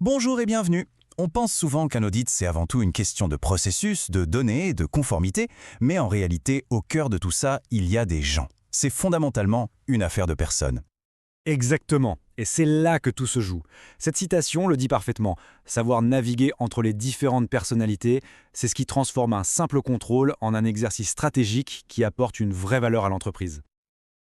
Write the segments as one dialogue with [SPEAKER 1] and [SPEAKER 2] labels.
[SPEAKER 1] Bonjour et bienvenue. On pense souvent qu'un audit, c'est avant tout une question de processus, de données, de conformité, mais en réalité, au cœur de tout ça, il y a des gens. C'est fondamentalement une affaire de personnes.
[SPEAKER 2] Exactement. Et c'est là que tout se joue. Cette citation le dit parfaitement. Savoir naviguer entre les différentes personnalités, c'est ce qui transforme un simple contrôle en un exercice stratégique qui apporte une vraie valeur à l'entreprise.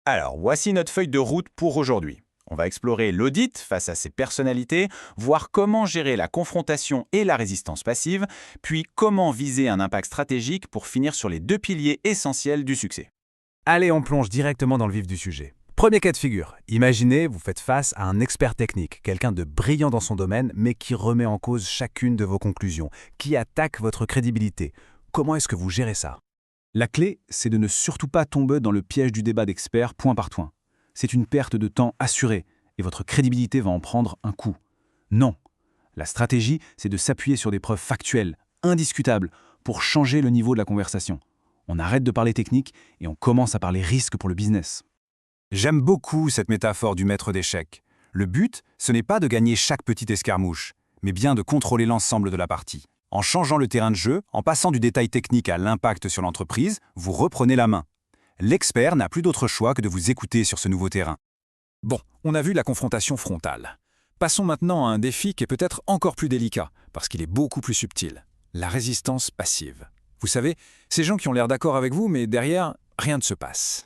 [SPEAKER 3] Alors, voici notre feuille de route pour aujourd'hui. On va explorer l'audit face à ses personnalités, voir comment gérer la confrontation et la résistance passive, puis comment viser un impact stratégique pour finir sur les deux piliers essentiels du succès.
[SPEAKER 2] Allez, on plonge directement dans le vif du sujet. Premier cas de figure. Imaginez, vous faites face à un expert technique, quelqu'un de brillant dans son domaine, mais qui remet en cause chacune de vos conclusions, qui attaque votre crédibilité. Comment est-ce que vous gérez ça?
[SPEAKER 4] La clé, c'est de ne surtout pas tomber dans le piège du débat d'experts point par point. C'est une perte de temps assurée et votre crédibilité va en prendre un coup. Non. La stratégie, c'est de s'appuyer sur des preuves factuelles, indiscutables, pour changer le niveau de la conversation. On arrête de parler technique et on commence à parler risque pour le business.
[SPEAKER 5] J'aime beaucoup cette métaphore du maître d'échecs. Le but, ce n'est pas de gagner chaque petite escarmouche, mais bien de contrôler l'ensemble de la partie. En changeant le terrain de jeu, en passant du détail technique à l'impact sur l'entreprise, vous reprenez la main. L'expert n'a plus d'autre choix que de vous écouter sur ce nouveau terrain.
[SPEAKER 6] Bon, on a vu la confrontation frontale. Passons maintenant à un défi qui est peut-être encore plus délicat, parce qu'il est beaucoup plus subtil. La résistance passive. Vous savez, ces gens qui ont l'air d'accord avec vous, mais derrière, rien ne se passe.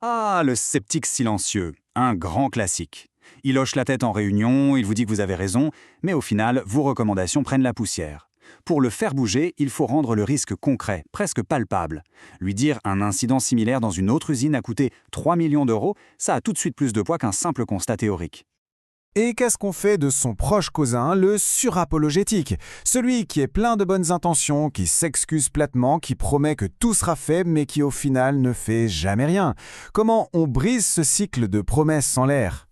[SPEAKER 4] Ah, le sceptique silencieux, un grand classique. Il hoche la tête en réunion, il vous dit que vous avez raison, mais au final, vos recommandations prennent la poussière. Pour le faire bouger, il faut rendre le risque concret, presque palpable. Lui dire un incident similaire dans une autre usine a coûté 3 millions d'euros, ça a tout de suite plus de poids qu'un simple constat théorique.
[SPEAKER 7] Et qu'est-ce qu'on fait de son proche cousin, le surapologétique? Celui qui est plein de bonnes intentions, qui s'excuse platement, qui promet que tout sera fait, mais qui au final ne fait jamais rien. Comment on brise ce cycle de promesses en l'air?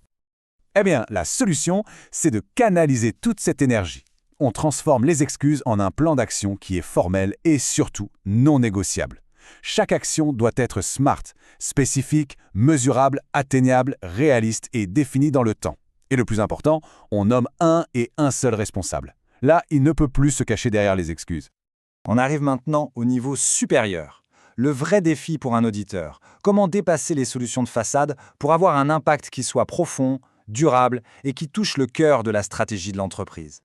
[SPEAKER 8] Eh bien, la solution, c'est de canaliser toute cette énergie. On transforme les excuses en un plan d'action qui est formel et surtout non négociable. Chaque action doit être smart, spécifique, mesurable, atteignable, réaliste et définie dans le temps. Et le plus important, on nomme un et un seul responsable. Là, il ne peut plus se cacher derrière les excuses.
[SPEAKER 3] On arrive maintenant au niveau supérieur. Le vrai défi pour un auditeur. Comment dépasser les solutions de façade pour avoir un impact qui soit profond, durable et qui touche le cœur de la stratégie de l'entreprise.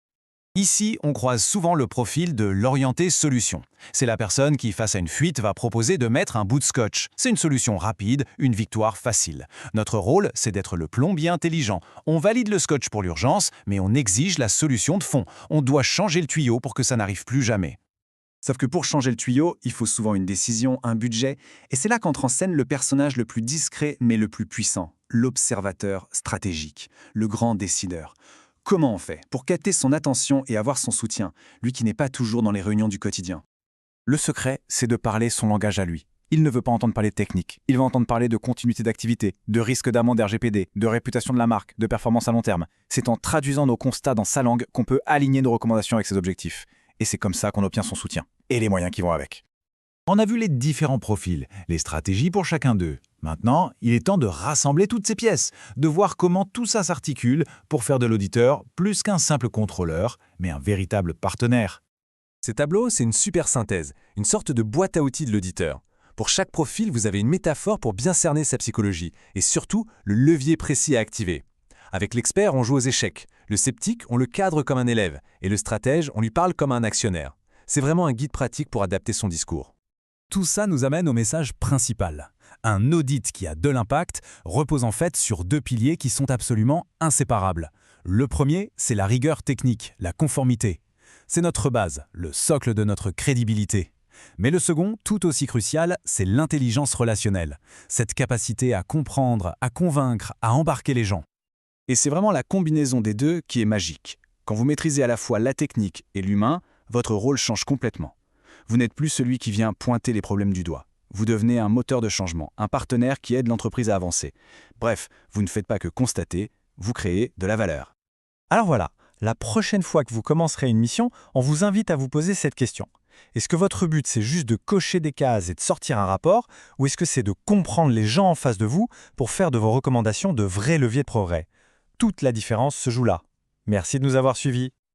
[SPEAKER 1] Ici, on croise souvent le profil de l'orienté solution. C'est la personne qui, face à une fuite, va proposer de mettre un bout de scotch. C'est une solution rapide, une victoire facile. Notre rôle, c'est d'être le plombier intelligent. On valide le scotch pour l'urgence, mais on exige la solution de fond. On doit changer le tuyau pour que ça n'arrive plus jamais.
[SPEAKER 4] Sauf que pour changer le tuyau, il faut souvent une décision, un budget, et c'est là qu'entre en scène le personnage le plus discret mais le plus puissant, l'observateur stratégique, le grand décideur. Comment on fait pour capter son attention et avoir son soutien, lui qui n'est pas toujours dans les réunions du quotidien?
[SPEAKER 8] Le secret, c'est de parler son langage à lui. Il ne veut pas entendre parler technique. Il va entendre parler de continuité d'activité, de risque d'amende RGPD, de réputation de la marque, de performance à long terme. C'est en traduisant nos constats dans sa langue qu'on peut aligner nos recommandations avec ses objectifs. Et c'est comme ça qu'on obtient son soutien. Et les moyens qui vont avec.
[SPEAKER 1] On a vu les différents profils, les stratégies pour chacun d'eux. Maintenant, il est temps de rassembler toutes ces pièces, de voir comment tout ça s'articule pour faire de l'auditeur plus qu'un simple contrôleur, mais un véritable partenaire.
[SPEAKER 6] Ces tableaux, c'est une super synthèse, une sorte de boîte à outils de l'auditeur. Pour chaque profil, vous avez une métaphore pour bien cerner sa psychologie, et surtout, le levier précis à activer. Avec l'expert, on joue aux échecs. Le sceptique, on le cadre comme un élève, et le stratège, on lui parle comme un actionnaire. C'est vraiment un guide pratique pour adapter son discours.
[SPEAKER 2] Tout ça nous amène au message principal. Un audit qui a de l'impact repose en fait sur deux piliers qui sont absolument inséparables. Le premier, c'est la rigueur technique, la conformité. C'est notre base, le socle de notre crédibilité. Mais le second, tout aussi crucial, c'est l'intelligence relationnelle. Cette capacité à comprendre, à convaincre, à embarquer les gens.
[SPEAKER 4] Et c'est vraiment la combinaison des deux qui est magique. Quand vous maîtrisez à la fois la technique et l'humain, votre rôle change complètement. Vous n'êtes plus celui qui vient pointer les problèmes du doigt. Vous devenez un moteur de changement, un partenaire qui aide l'entreprise à avancer. Bref, vous ne faites pas que constater, vous créez de la valeur.
[SPEAKER 9] Alors voilà, la prochaine fois que vous commencerez une mission, on vous invite à vous poser cette question. Est-ce que votre but, c'est juste de cocher des cases et de sortir un rapport, ou est-ce que c'est de comprendre les gens en face de vous pour faire de vos recommandations de vrais leviers de progrès? Toute la différence se joue là. Merci de nous avoir suivis.